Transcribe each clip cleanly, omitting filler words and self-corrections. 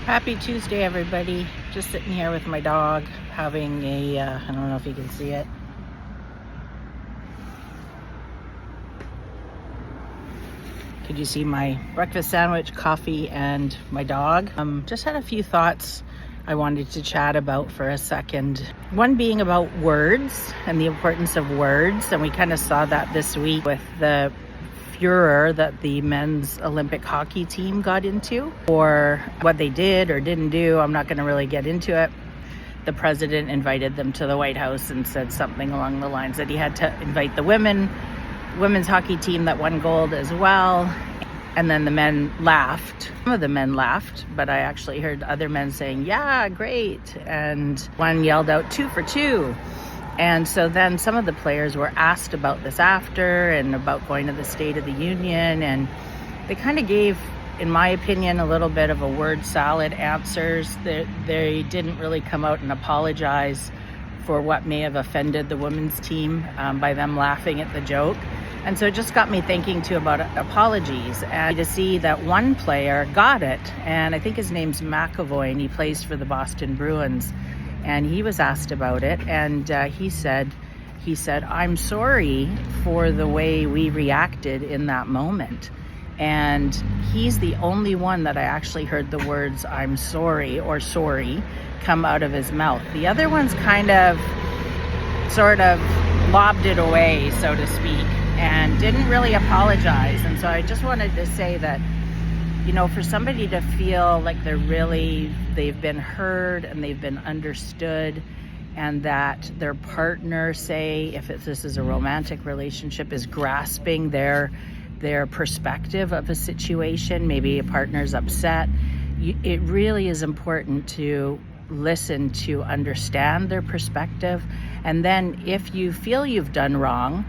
Happy Tuesday, everybody. Just sitting here with my dog having I don't know if you can see it. Could you see my breakfast sandwich, coffee, and my dog? Just had a few thoughts I wanted to chat about for a second. One being about words and the importance of words. And we kind of saw that this week with the furor that the men's Olympic hockey team got into, or what they did or didn't do. I'm not going to really get into it. The president invited them to the White House and said something along the lines that he had to invite the women's hockey team that won gold as well. And then the men laughed. Some of the men laughed, but I actually heard other men saying, yeah, great. And one yelled out 2 for 2. And so then some of the players were asked about this after and about going to the State of the Union. And they kind of gave, in my opinion, a little bit of a word salad answers. They didn't really come out and apologize for what may have offended the women's team by them laughing at the joke. And so it just got me thinking too about apologies, and to see that one player got it. And I think his name's McAvoy, and he plays for the Boston Bruins. And he was asked about it, and he said, I'm sorry for the way we reacted in that moment. And he's the only one that I actually heard the words I'm sorry or sorry come out of his mouth. The other ones kind of sort of lobbed it away, so to speak, and didn't really apologize. And so I just wanted to say that, you know, for somebody to feel like they've been heard and they've been understood, and that their partner, say, if this is a romantic relationship, is grasping their perspective of a situation, maybe a partner's upset, it really is important to listen to understand their perspective. And then if you feel you've done wrong,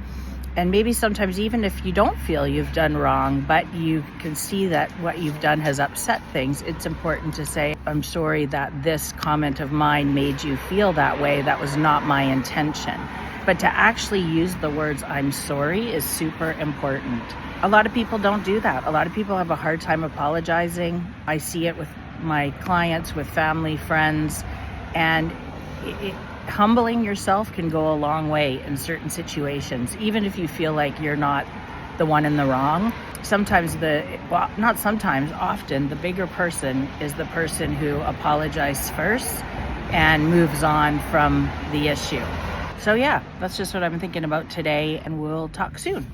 and maybe sometimes even if you don't feel you've done wrong, but you can see that what you've done has upset things, it's important to say, I'm sorry that this comment of mine made you feel that way. That was not my intention. But to actually use the words I'm sorry is super important. A lot of people don't do that. A lot of people have a hard time apologizing. I see it with my clients, with family, friends, and humbling yourself can go a long way in certain situations, even if you feel like you're not the one in the wrong. Often the bigger person is the person who apologized first and moves on from the issue. So yeah, that's just what I'm thinking about today, and we'll talk soon.